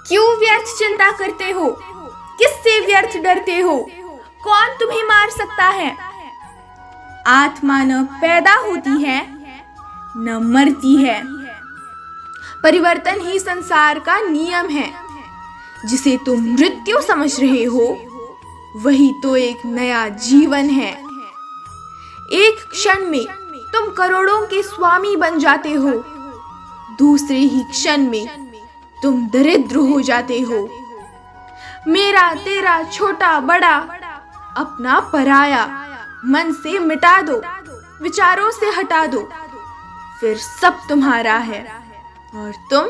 क्यों व्यर्थ चिंता करते हो? किससे व्यर्थ डरते हो? कौन तुम्हें मार सकता है? आत्मा न पैदा होती है न मरती है। परिवर्तन ही संसार का नियम है। जिसे तुम मृत्यु समझ रहे हो वही तो एक नया जीवन है। एक क्षण में तुम करोड़ों के स्वामी बन जाते हो, दूसरे ही क्षण में तुम दरिद्र हो जाते हो। मेरा तेरा छोटा बड़ा अपना पराया मन से मिटा दो, विचारों से हटा दो, फिर सब तुम्हारा है और तुम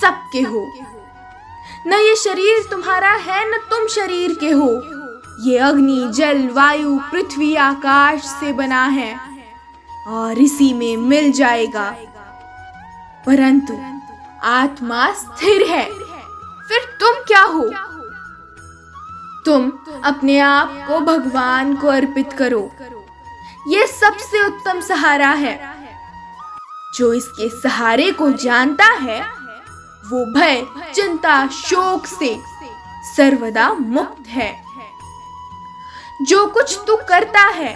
सबके हो। न ये शरीर तुम्हारा है न तुम शरीर के हो। ये अग्नि जल वायु पृथ्वी आकाश से बना है और इसी में मिल जाएगा। परंतु आत्मा स्थिर है। फिर तुम क्या हो? तुम अपने आप को भगवान को अर्पित करो। ये सबसे उत्तम सहारा है। जो इसके सहारे को जानता है वो भय चिंता शोक से सर्वदा मुक्त है। जो कुछ तू करता है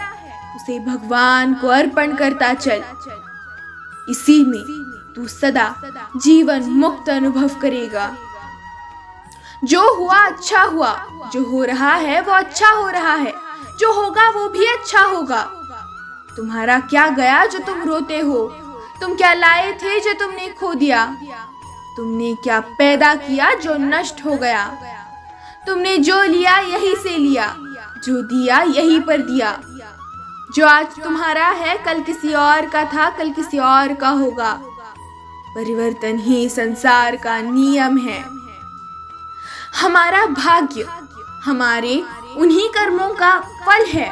उसे भगवान को अर्पण करता चल। इसी में तू सदा जीवन मुक्त अनुभव करेगा। जो हुआ अच्छा हुआ, जो हो रहा है वो अच्छा हो रहा है, जो होगा वो भी अच्छा होगा। तुम्हारा क्या गया जो तुम रोते हो? तुम क्या लाए थे जो तुमने खो दिया? तुमने क्या पैदा किया जो नष्ट हो गया? तुमने जो लिया यही से लिया, जो दिया यही पर दिया। जो आज तुम्हारा है कल किसी और का था, कल किसी और का होगा। परिवर्तन ही संसार का नियम है। हमारा भाग्य हमारे उन्हीं कर्मों का फल है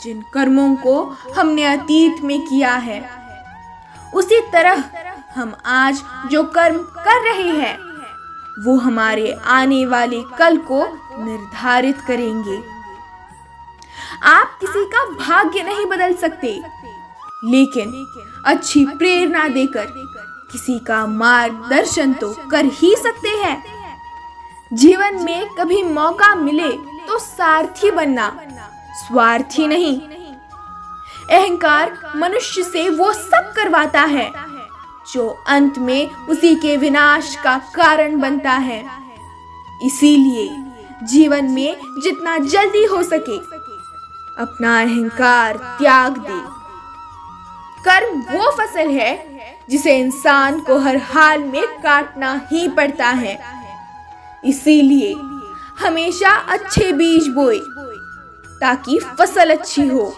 जिन कर्मों को हमने अतीत में किया है। उसी तरह हम आज जो कर्म कर रहे हैं वो हमारे आने वाले कल को निर्धारित करेंगे। आप किसी का भाग्य नहीं बदल सकते, लेकिन अच्छी प्रेरणा देकर किसी का मार्गदर्शन तो कर ही सकते हैं। जीवन में कभी मौका मिले तो सारथी बनना, स्वार्थी नहीं। अहंकार मनुष्य से वो सब करवाता है जो अंत में उसी के विनाश का कारण बनता है। इसीलिए जीवन में जितना जल्दी हो सके अपना अहंकार त्याग दे। कर्म वो फसल है जिसे इंसान को हर हाल में काटना ही पड़ता है। इसीलिए हमेशा अच्छे बीज बोए ताकि फसल अच्छी हो।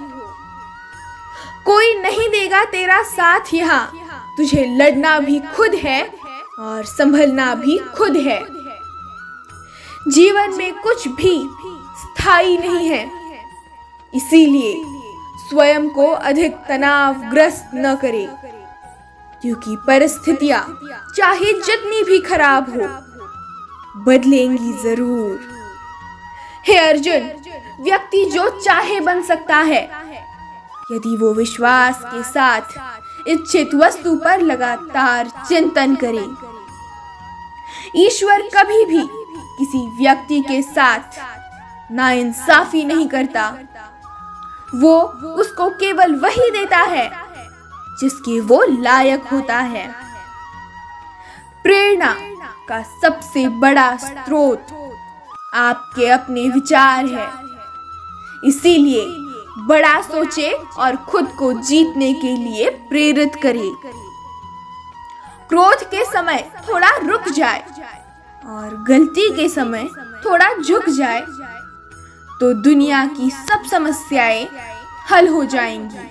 कोई नहीं देगा तेरा साथ यहाँ, तुझे लड़ना भी खुद है और संभलना भी खुद है। जीवन में कुछ भी स्थायी नहीं है, इसीलिए स्वयं को अधिक तनावग्रस्त न करे, क्योंकि परिस्थितियां चाहे जितनी भी खराब हो बदलेंगी जरूर। हे अर्जुन, व्यक्ति जो चाहे बन सकता है यदि वो विश्वास के साथ इच्छित वस्तु पर लगातार चिंतन करे। ईश्वर कभी भी किसी व्यक्ति के साथ नाइंसाफी नहीं करता। वो उसको केवल वही देता है जिसके वो लायक होता है। प्रेरणा का सबसे बड़ा स्रोत आपके अपने विचार है। इसीलिए बड़ा सोचे और खुद को जीतने के लिए प्रेरित करे। क्रोध के समय थोड़ा रुक जाए और गलती के समय थोड़ा झुक जाए तो दुनिया की सब समस्याएं हल हो जाएंगी।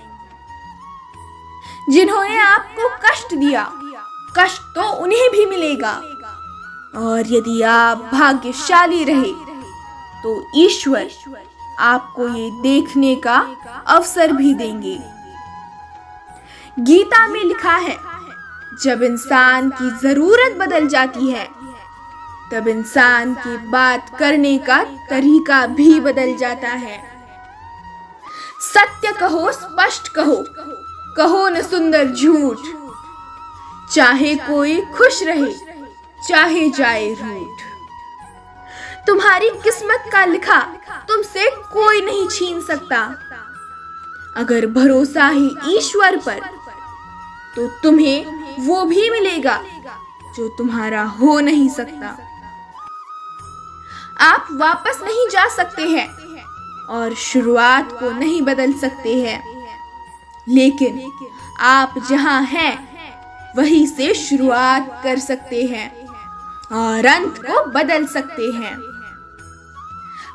जिन्होंने आपको कष्ट दिया, कष्ट तो उन्हें भी मिलेगा। और यदि आप भाग्यशाली रहे तो ईश्वर आपको ये देखने का अवसर भी देंगे। गीता में लिखा है, जब इंसान की जरूरत बदल जाती है तब इंसान की बात करने का तरीका भी बदल जाता है। सत्य कहो, स्पष्ट कहो, कहो न सुंदर झूठ। चाहे कोई खुश रहे, चाहे जाए रूठ। तुम्हारी किस्मत का लिखा तुमसे कोई नहीं छीन सकता। अगर भरोसा है ईश्वर पर तो तुम्हें वो भी मिलेगा जो तुम्हारा हो नहीं सकता। आप वापस नहीं जा सकते हैं और शुरुआत को नहीं बदल सकते हैं, लेकिन आप जहां हैं वहीं से शुरुआत कर सकते हैं और अंत को बदल सकते हैं।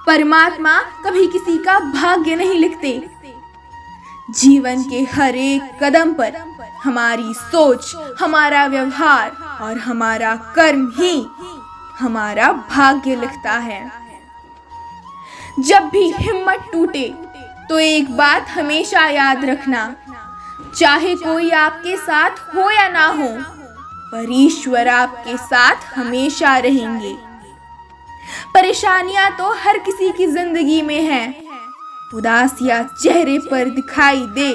परमात्मा कभी किसी का भाग्य नहीं लिखते। जीवन के हर एक कदम पर हमारी सोच, हमारा व्यवहार और हमारा कर्म ही हमारा भाग्य लिखता है। जब भी हिम्मत टूटे तो एक बात हमेशा याद रखना, चाहे कोई आपके साथ हो या ना हो, पर ईश्वर आपके साथ हमेशा रहेंगे। परेशानियां तो हर किसी की जिंदगी में हैं, उदासियां चेहरे पर दिखाई दे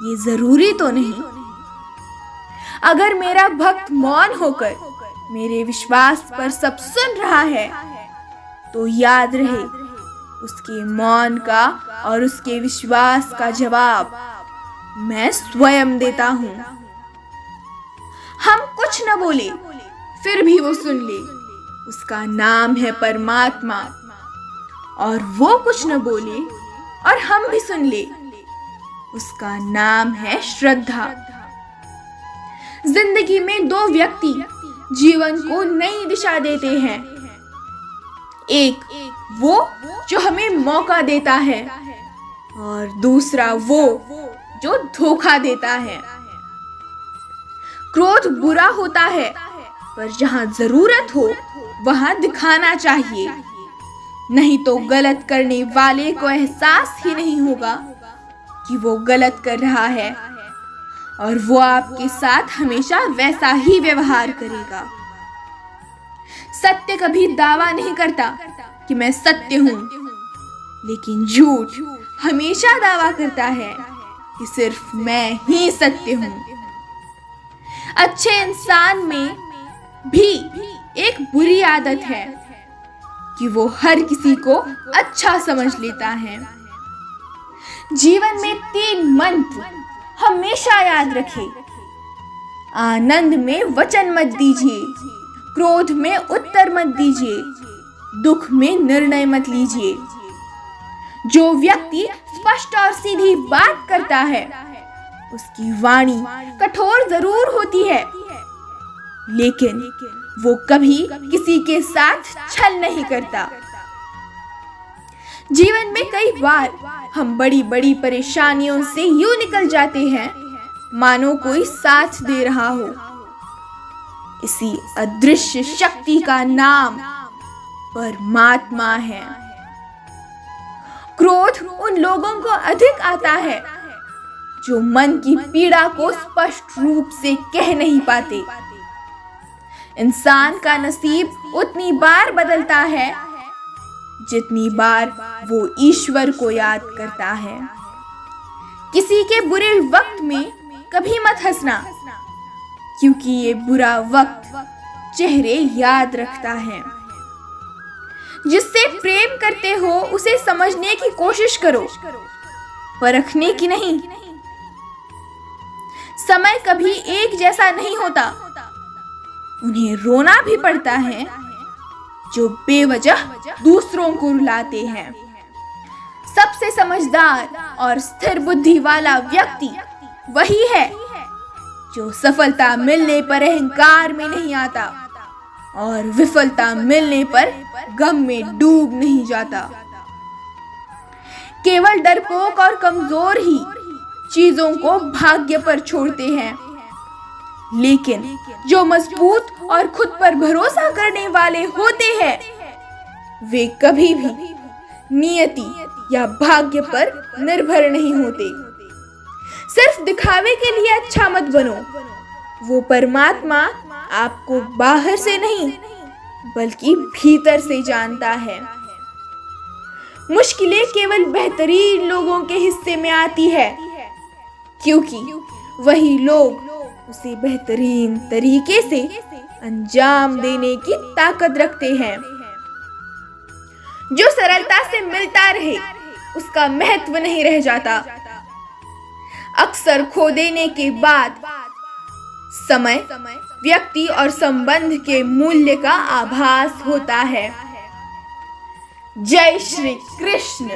ये जरूरी तो नहीं। अगर मेरा भक्त मौन होकर मेरे विश्वास पर सब सुन रहा है तो याद रहे उसके मौन का और उसके विश्वास का जवाब मैं स्वयं देता हूं। हम कुछ न बोले फिर भी वो सुन ले, उसका नाम है परमात्मा। और वो कुछ न बोले और हम भी सुन ले, उसका नाम है श्रद्धा। जिंदगी में दो व्यक्ति जीवन को नई दिशा देते हैं, एक वो जो हमें मौका देता है और दूसरा वो जो धोखा देता है। क्रोध बुरा होता है, पर जहां जरूरत हो वहां दिखाना चाहिए, नहीं तो गलत करने वाले को एहसास ही नहीं होगा कि वो गलत कर रहा है और वो आपके साथ हमेशा वैसा ही व्यवहार करेगा। सत्य कभी दावा नहीं करता कि मैं सत्य हूं, लेकिन झूठ हमेशा दावा करता है कि सिर्फ मैं ही सत्य हूं। अच्छे इंसान में भी एक बुरी आदत है कि वो हर किसी को अच्छा समझ लेता है। जीवन में 3 मंत्र हमेशा याद रखें। आनंद में वचन मत दीजिए, क्रोध में उत्तर मत दीजिए, दुख में निर्णय मत लीजिए। जो व्यक्ति स्पष्ट और सीधी बात करता है उसकी वाणी कठोर जरूर होती है, लेकिन वो कभी किसी के साथ छल नहीं करता। जीवन में कई बार हम बड़ी बड़ी परेशानियों से यूं निकल जाते हैं मानो कोई साथ दे रहा हो। इसी अदृश्य शक्ति का नाम परमात्मा है। क्रोध उन लोगों को अधिक आता है जो मन की पीड़ा को स्पष्ट रूप से कह नहीं पाते। इंसान का नसीब उतनी बार बदलता है जितनी बार वो ईश्वर को याद करता है। किसी के बुरे वक्त में कभी मत हंसना, क्योंकि ये बुरा वक्त चेहरे याद रखता है। जिससे प्रेम करते हो उसे समझने की कोशिश करो, परखने की नहीं। समय कभी एक जैसा नहीं होता, उन्हें रोना भी पड़ता है जो बेवजह दूसरों को रुलाते हैं। सबसे समझदार और स्थिर बुद्धि वाला व्यक्ति वही है जो सफलता मिलने पर अहंकार में नहीं आता और विफलता मिलने पर गम में डूब नहीं जाता। केवल डरपोक और कमजोर ही चीजों को भाग्य पर छोड़ते हैं, लेकिन जो मजबूत और खुद पर भरोसा करने वाले होते हैं वे कभी भी नियति या भाग्य पर निर्भर नहीं होते। सिर्फ दिखावे के लिए अच्छा मत बनो। वो परमात्मा आपको बाहर से नहीं बल्कि भीतर से जानता है। मुश्किलें केवल बेहतरीन लोगों के हिस्से में आती है, क्योंकि वही लोग उसे बेहतरीन तरीके से अंजाम देने की ताकत रखते हैं। जो सरलता से मिलता रहे उसका महत्व नहीं रह जाता। अक्सर खो देने के बाद समय, व्यक्ति और संबंध के मूल्य का आभास होता है। जय श्री कृष्ण।